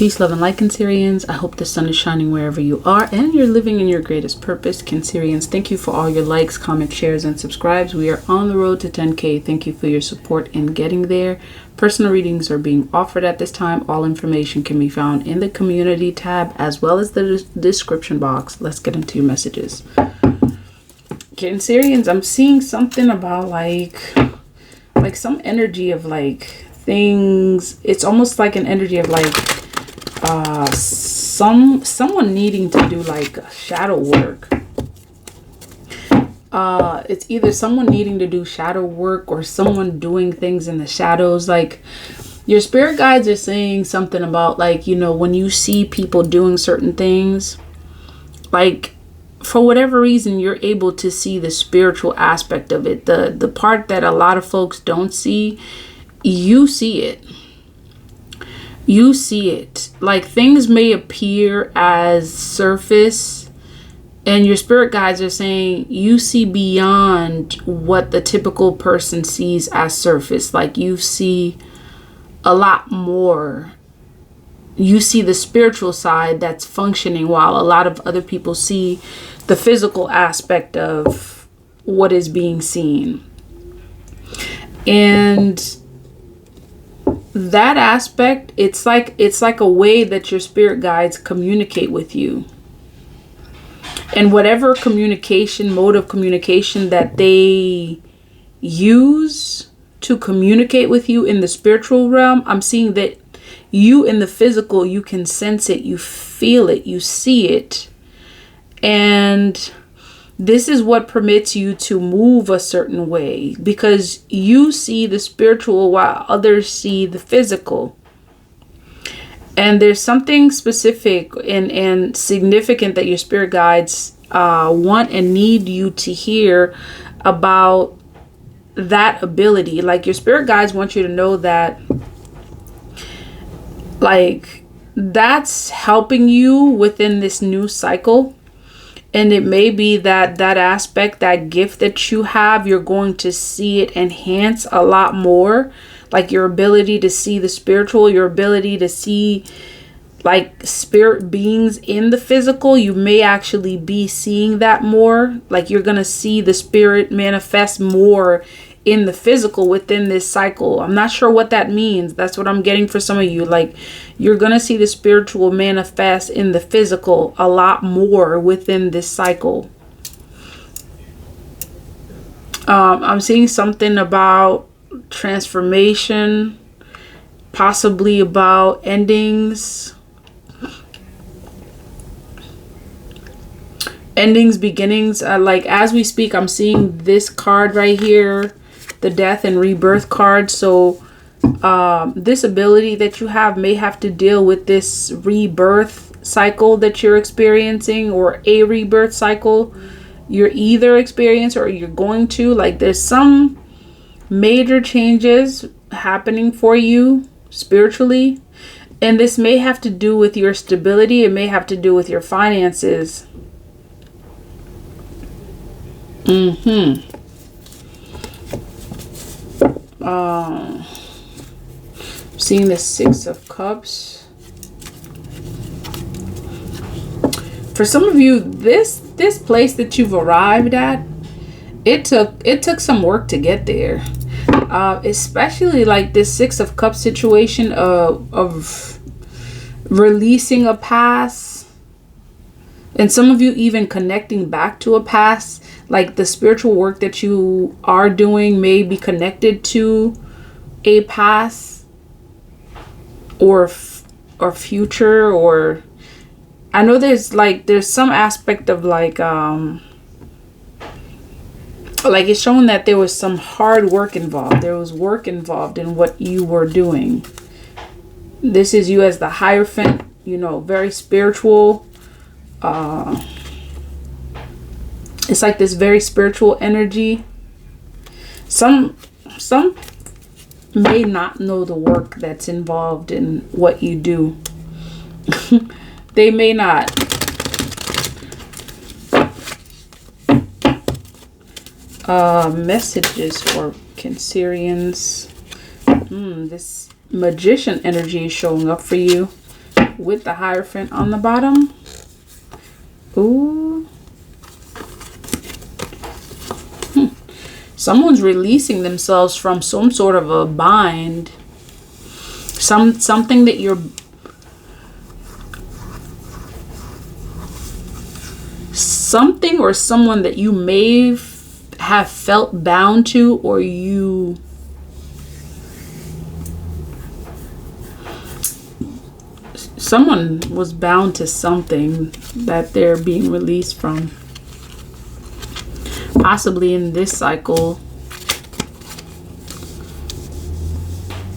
Peace, love, and light, Cancerians. I hope the sun is shining wherever you are and you're living in your greatest purpose. Cancerians, thank you for all your likes, comments, shares, and subscribes. We are on the road to 10K. Thank you for your support in getting there. Personal readings are being offered at this time. All information can be found in the community tab as well as the description box. Let's get into your messages. Cancerians, I'm seeing something about like some energy of like things. It's almost like an energy of like someone needing to do like shadow work. It's either someone needing to do shadow work or someone doing things in the shadows. Like your spirit guides are saying something about like, you know, when you see people doing certain things, like for whatever reason, you're able to see the spiritual aspect of it. The part that a lot of folks don't see, you see it. You see it. Like things may appear as surface, and your spirit guides are saying you see beyond what the typical person sees as surface. Like you see a lot more. You see the spiritual side that's functioning while a lot of other people see the physical aspect of what is being seen. And that aspect, it's like a way that your spirit guides communicate with you. And whatever mode of communication that they use to communicate with you in the spiritual realm, I'm seeing that you in the physical, you can sense it, you feel it, you see it. And this is what permits you to move a certain way, because you see the spiritual while others see the physical. And there's something specific and significant that your spirit guides want and need you to hear about that ability. Like your spirit guides want you to know that, like, that's helping you within this new cycle. And it may be that aspect, that gift that you have, you're going to see it enhance a lot more. Like your ability to see the spiritual, your ability to see like spirit beings in the physical. You may actually be seeing that more. Like you're going to see the spirit manifest more in the physical within this cycle. I'm not sure what that means. That's what I'm getting for some of you. Like you're going to see the spiritual manifest in the physical a lot more within this cycle. I'm seeing something about transformation, possibly about endings, beginnings. Like as we speak, I'm seeing this card right here, the death and rebirth card. So this ability that you have may have to deal with this rebirth cycle that you're experiencing, or a rebirth cycle you're either experiencing or you're going to. Like there's some major changes happening for you spiritually, and this may have to do with your stability. It may have to do with your finances. Seeing the Six of Cups. For some of you, this place that you've arrived at, it took some work to get there. Especially like this Six of Cups situation of releasing a past, and some of you even connecting back to a past. Like the spiritual work that you are doing may be connected to a past or future, or I know there's some aspect of like it's showing that there was some hard work involved. There was work involved in what you were doing. This is you as the Hierophant, you know, very spiritual. It's like this very spiritual energy. Some may not know the work that's involved in what you do. They may not. Messages for Cancerians. This Magician energy is showing up for you. with the Hierophant on the bottom. Ooh. Someone's releasing themselves from some sort of a bind. Something that you're... Something or someone that you may have felt bound to, or you... Someone was bound to something that they're being released from. Possibly in this cycle.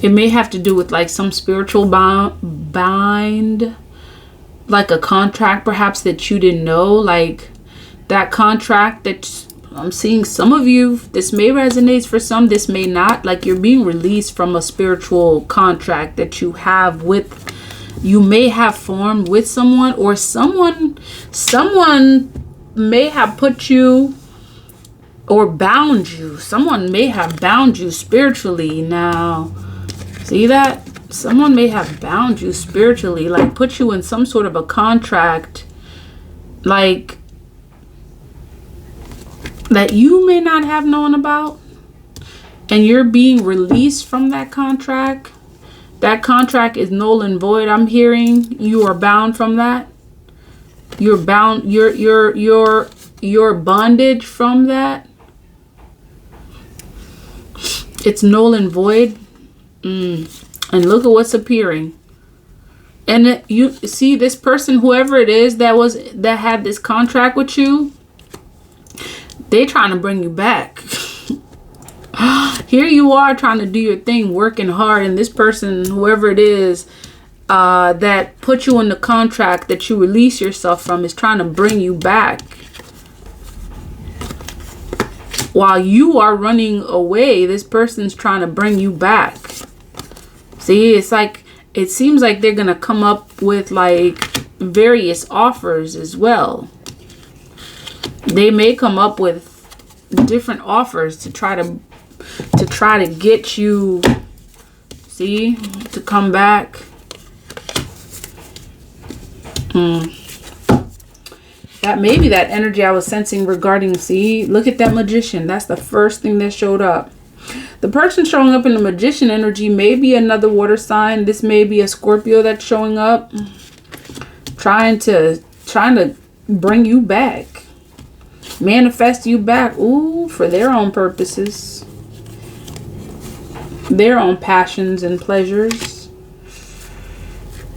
It may have to do with like some spiritual bind, like a contract perhaps that you didn't know, like that contract that I'm seeing some of you, this may resonate for some, this may not, like you're being released from a spiritual contract that you have with, you may have formed with someone, or someone may have put you or bound you. Someone may have bound you spiritually. Now, see that? Someone may have bound you spiritually, like put you in some sort of a contract, like that you may not have known about, and you're being released from that contract. That contract is null and void. I'm hearing you are bound from that. You're bound, your bondage from that. It's null and void. And look at what's appearing. And you see this person, whoever it is that had this contract with you, they're trying to bring you back. Here you are trying to do your thing, working hard, and this person, whoever it is, that put you in the contract that you release yourself from, is trying to bring you back. While you are running away, this person's trying to bring you back. See, it's like, it seems like they're going to come up with like various offers as well. They may come up with different offers to try to get you, see, to come back. That may be that energy I was sensing regarding, see, look at that Magician. That's the first thing that showed up. The person showing up in the Magician energy may be another water sign. This may be a Scorpio that's showing up, trying to bring you back, manifest you back. Ooh, for their own purposes, their own passions and pleasures.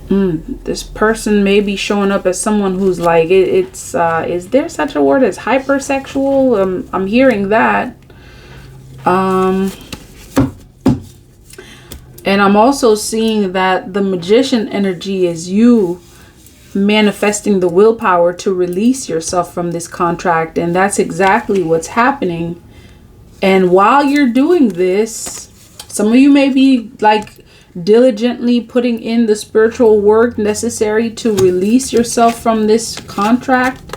This person may be showing up as someone who's like, is there such a word as hypersexual? I'm hearing that. And I'm also seeing that the Magician energy is you manifesting the willpower to release yourself from this contract. And that's exactly what's happening. And while you're doing this, some of you may be like diligently putting in the spiritual work necessary to release yourself from this contract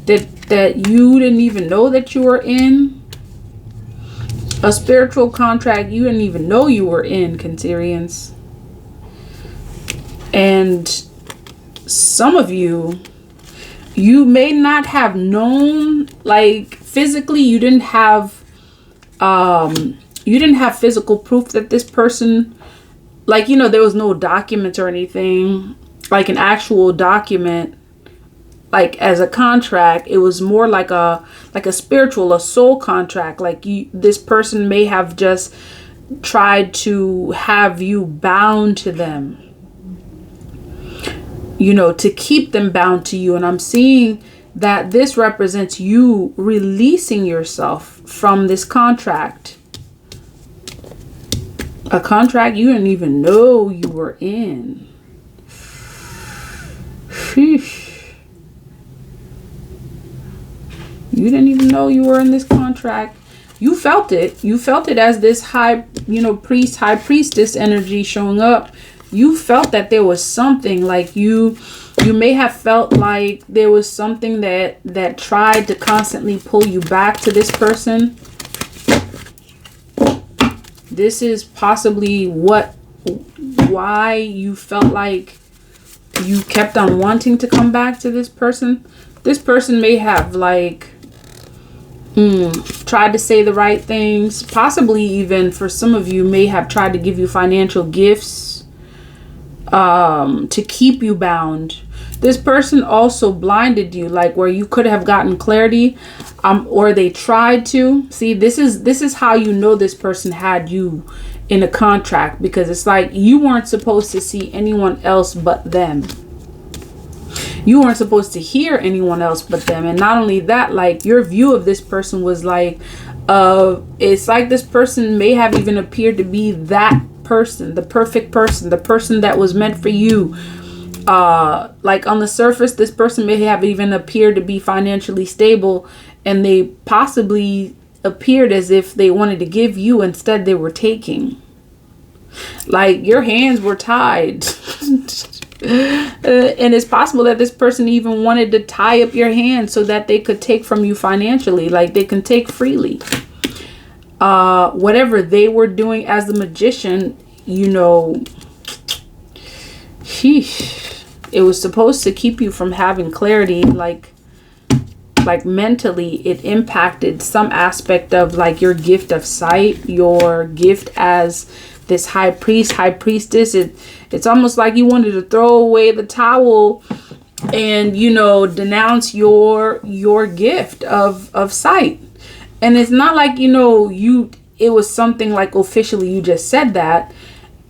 that you didn't even know that you were in. A spiritual contract you didn't even know you were in, Cancerians. And some of you may not have known, like physically you didn't have physical proof that this person, like, you know, there was no document or anything, like an actual document, like as a contract. It was more like a spiritual, a soul contract. Like this person may have just tried to have you bound to them, you know, to keep them bound to you. And I'm seeing that this represents you releasing yourself from this contract. A contract you didn't even know you were in. Sheesh. You didn't even know you were in this contract. You felt it. You felt it as this high, you know, priest, high priestess energy showing up. You felt that there was something, like you may have felt like there was something that tried to constantly pull you back to this person. This is possibly why you felt like you kept on wanting to come back to this person. This person may have like tried to say the right things. Possibly even for some of you may have tried to give you financial gifts to keep you bound. This person also blinded you, like where you could have gotten clarity, or they tried to. See, this is how you know this person had you in a contract, because it's like you weren't supposed to see anyone else but them. You weren't supposed to hear anyone else but them. And not only that, like your view of this person was like, it's like this person may have even appeared to be that person, the perfect person, the person that was meant for you. Like on the surface, this person may have even appeared to be financially stable, and they possibly appeared as if they wanted to give you, instead they were taking. Like your hands were tied. And it's possible that this person even wanted to tie up your hands so that they could take from you financially, like they can take freely. Whatever they were doing as the magician, you know, it was supposed to keep you from having clarity, like mentally. It impacted some aspect of like your gift of sight, your gift as this high priest, high priestess. It's almost like you wanted to throw away the towel and, you know, denounce your gift of sight. And it's not like, you know, it was something like officially you just said that.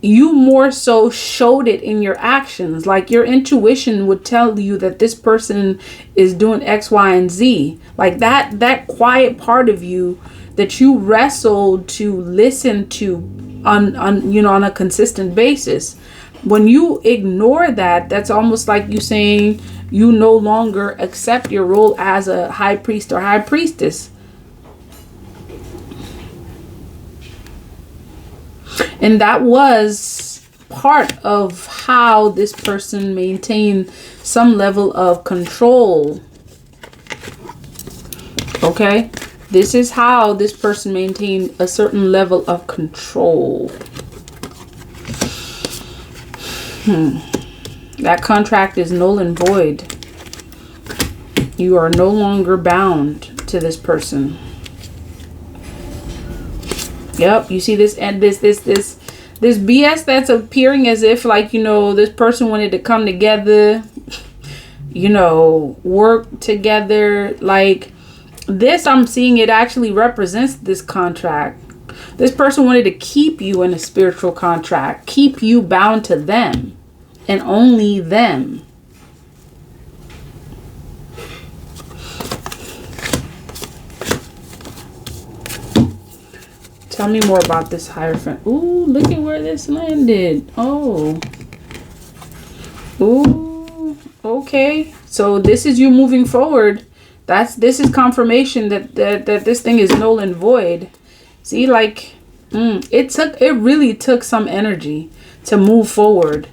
You more so showed it in your actions. Like your intuition would tell you that this person is doing X, Y, and Z. Like that quiet part of you that you wrestled to listen to on a consistent basis. When you ignore that, that's almost like you saying you no longer accept your role as a high priest or high priestess. And that was part of how this person maintained some level of control. Okay? This is how this person maintained a certain level of control. That contract is null and void. You are no longer bound to this person. Yep, you see this and this BS that's appearing as if like, you know, this person wanted to come together, you know, work together. Like this, I'm seeing it actually represents this contract. This person wanted to keep you in a spiritual contract, keep you bound to them and only them. Tell me more about this Hierophant. Ooh, look at where this landed. Oh. Ooh, okay. So this is you moving forward. This is confirmation that this thing is null and void. See, like, it really took some energy to move forward.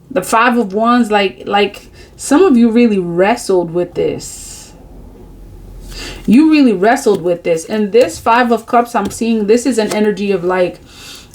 The Five of Wands, like some of you really wrestled with this. You really wrestled with this. And this Five of Cups, I'm seeing this is an energy of like,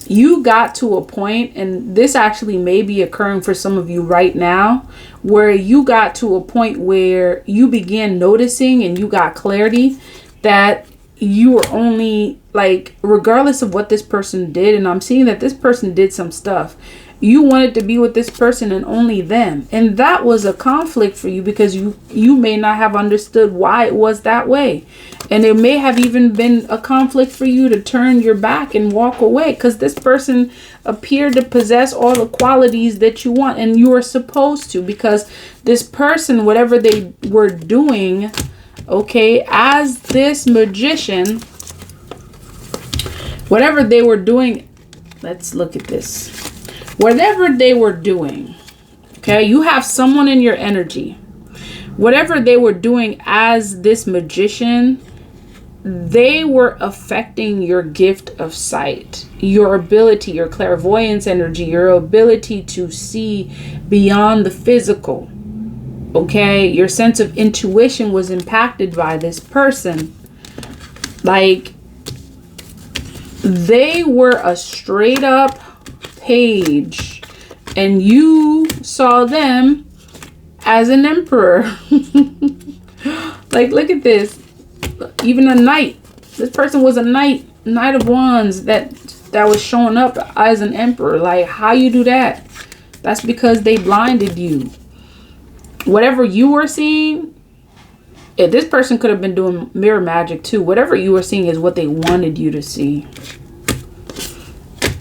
you got to a point, and this actually may be occurring for some of you right now, where you got to a point where you began noticing and you got clarity that you were only like, regardless of what this person did, and I'm seeing that this person did some stuff, you wanted to be with this person and only them. And that was a conflict for you because you may not have understood why it was that way. And it may have even been a conflict for you to turn your back and walk away, because this person appeared to possess all the qualities that you want, and you are supposed to, because this person, whatever they were doing, okay, as this magician, whatever they were doing, let's look at this. Whatever they were doing, okay, you have someone in your energy. Whatever they were doing as this magician, they were affecting your gift of sight, your ability, your clairvoyance energy, your ability to see beyond the physical. Okay, your sense of intuition was impacted by this person. Like, they were a straight up page and you saw them as an emperor. Like, look at this. Even a knight. This person was a knight of wands that was showing up as an emperor. Like, how you do that? That's because they blinded you. Whatever you were seeing, this person could have been doing mirror magic too. Whatever you were seeing is what they wanted you to see.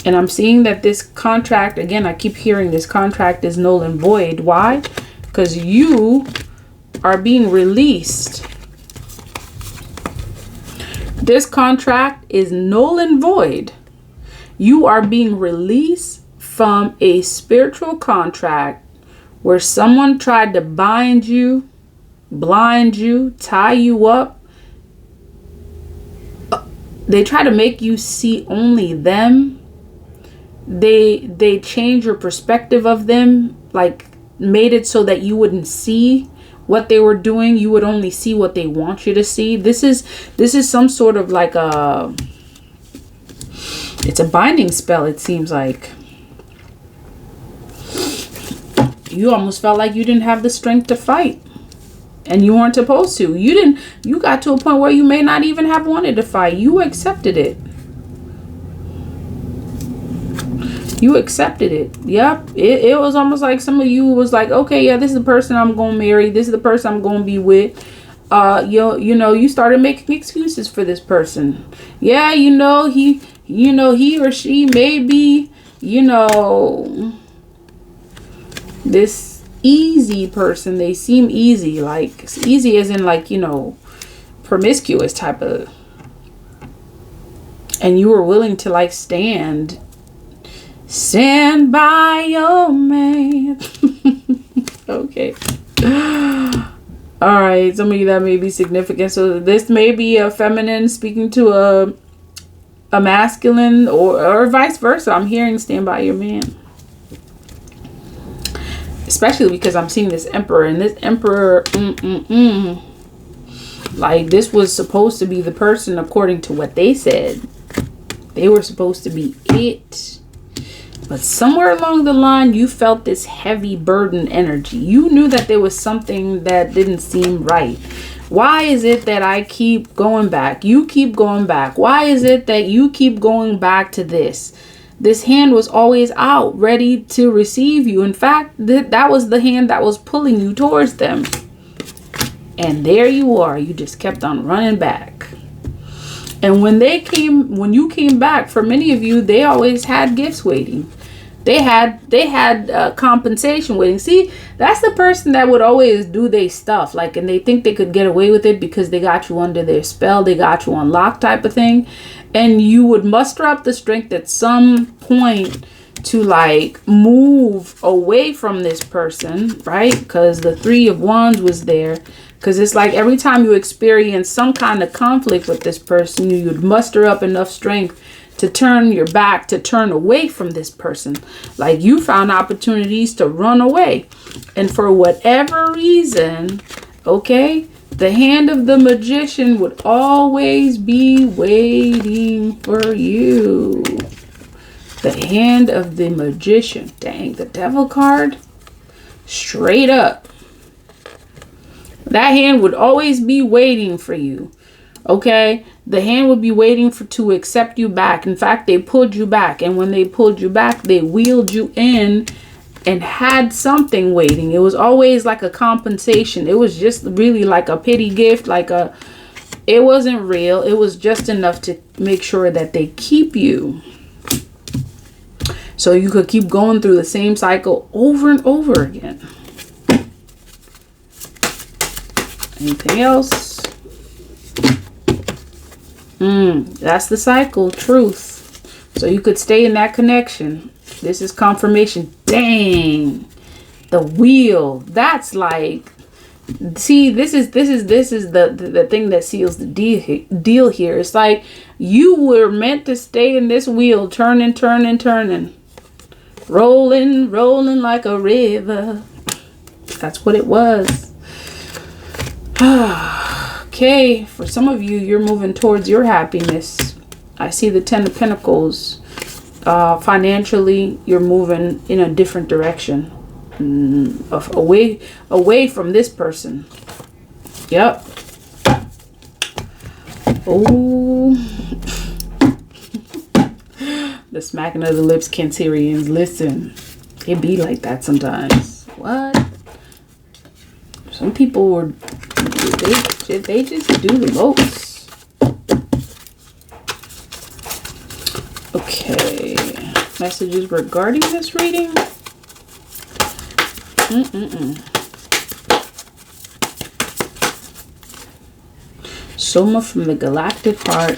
And I'm seeing that this contract, again, I keep hearing this contract is null and void. Why? Because you are being released. This contract is null and void. You are being released from a spiritual contract where someone tried to bind you, blind you, tie you up. They try to make you see only them. They change your perspective of them, like made it so that you wouldn't see what they were doing. You would only see what they want you to see. This is some sort of like it's a binding spell, it seems like. You almost felt like you didn't have the strength to fight. And you weren't supposed to. You got to a point where you may not even have wanted to fight. You accepted it. You accepted it. Yep. It was almost like some of you was like, okay, yeah, this is the person I'm going to marry. This is the person I'm going to be with. You started making excuses for this person. Yeah, he or she may be, this easy person. They seem easy, like easy as in like, promiscuous type of, and you were willing to like stand by your man. Okay. All right. Some of you, that may be significant. So this may be a feminine speaking to a masculine, or vice versa. I'm hearing stand by your man. Especially because I'm seeing this emperor, and this emperor, like this was supposed to be the person according to what they said. They were supposed to be it. But somewhere along the line, you felt this heavy burden energy. You knew that there was something that didn't seem right. Why is it that I keep going back? You keep going back. Why is it that you keep going back to this? This hand was always out, ready to receive you. In fact, that was the hand that was pulling you towards them. And there you are. You just kept on running back. And when you came back, for many of you, they always had gifts waiting. They had compensation waiting. See, that's the person that would always do their stuff, like, and they think they could get away with it because they got you under their spell, they got you on lock type of thing. And you would muster up the strength at some point to like move away from this person, right? Because the 3 of Wands was there. Because it's like every time you experience some kind of conflict with this person, you'd muster up enough strength to turn your back, to turn away from this person. Like you found opportunities to run away. And for whatever reason, okay, the hand of the magician would always be waiting for you. The hand of the magician. Dang, the devil card. Straight up. That hand would always be waiting for you. Okay? The hand would be waiting to accept you back. In fact, they pulled you back. And when they pulled you back, they wheeled you in and had something waiting. It was always like a compensation. It was just really like a pity gift. It wasn't real. It was just enough to make sure that they keep you. So you could keep going through the same cycle over and over again. Anything else? That's the cycle. Truth. So you could stay in that connection. This is confirmation. Dang. The wheel. That's like, see, this is the thing that seals the deal here. It's like you were meant to stay in this wheel, turning, rolling like a river. That's what it was. Okay, for some of you, you're moving towards your happiness. I see the 10 of Pentacles. Financially, you're moving in a different direction. Away from this person. Yep. Oh. The smacking of the lips, Cancerians. Listen, it be like that sometimes. What? Some people were, they just do the most. Okay. Messages regarding this reading. Soma from the galactic heart.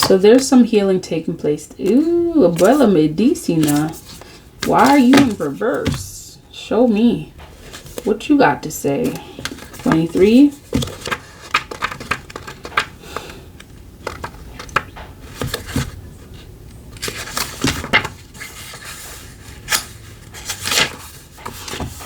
So there's some healing taking place. Ooh, Abuela Medicina. Why are you in reverse? Show me what you got to say. 23.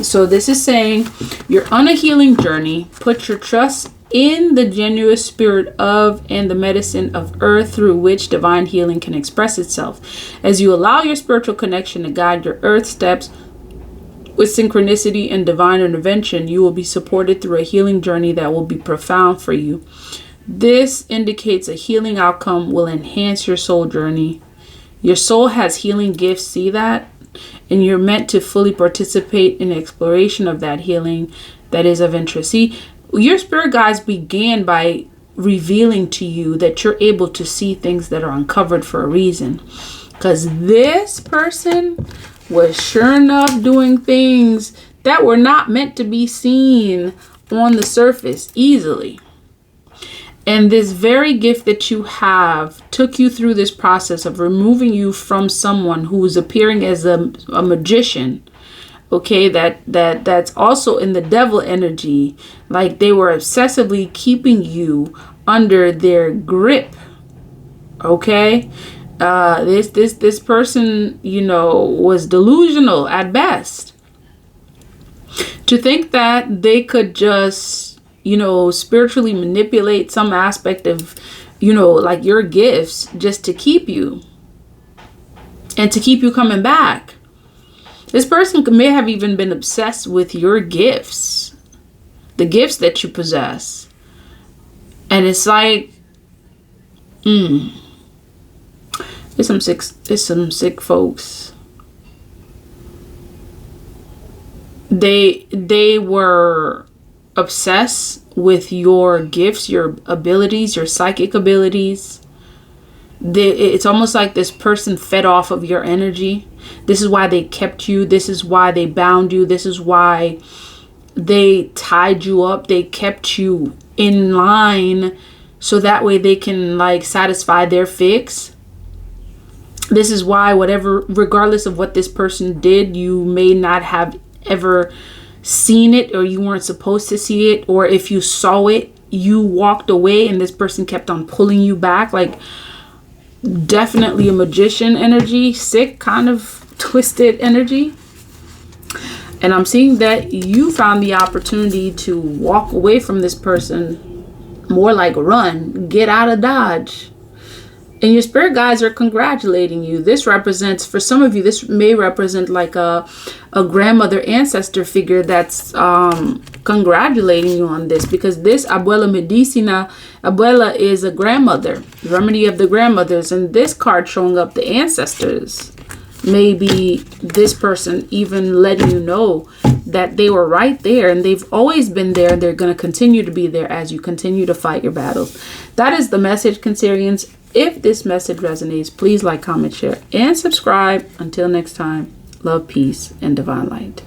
So this is saying you're on a healing journey. Put your trust in the genuine spirit of and the medicine of earth through which divine healing can express itself. As you allow your spiritual connection to guide your earth steps with synchronicity and divine intervention, you will be supported through a healing journey that will be profound for you. This indicates a healing outcome will enhance your soul journey. Your soul has healing gifts, see that? And you're meant to fully participate in the exploration of that healing that is of interest. See, your spirit guides began by revealing to you that you're able to see things that are uncovered for a reason. Because this person was sure enough doing things that were not meant to be seen on the surface easily. And this very gift that you have took you through this process of removing you from someone who is appearing as a magician. Okay, that's also in the devil energy. Like they were obsessively keeping you under their grip. Okay, this person, you know, was delusional at best. To think that they could just, you know, spiritually manipulate some aspect of, you know, like your gifts just to keep you and to keep you coming back. This person may have even been obsessed with your gifts, the gifts that you possess. And it's like, there's some sick folks. They were obsessed with your gifts, your abilities, your psychic abilities. It's almost like this person fed off of your energy. This is why they kept you. This is why they bound you. This is why they tied you up. They kept you in line so that way they can like satisfy their fix. This is why regardless of what this person did, you may not have ever seen it, or you weren't supposed to see it, or if you saw it, you walked away and this person kept on pulling you back. Like, definitely a magician energy, sick, kind of twisted energy. And I'm seeing that you found the opportunity to walk away from this person, more like run, get out of Dodge. And your spirit guides are congratulating you. This represents, for some of you, this may represent like a grandmother ancestor figure that's congratulating you on this, because this Abuela Medicina, Abuela is a grandmother, remedy of the grandmothers, and this card showing up the ancestors. Maybe this person even letting you know that they were right there and they've always been there, and they're going to continue to be there as you continue to fight your battles. That is the message, Cancerians. If this message resonates, please like, comment, share, and subscribe. Until next time, love, peace, and divine light.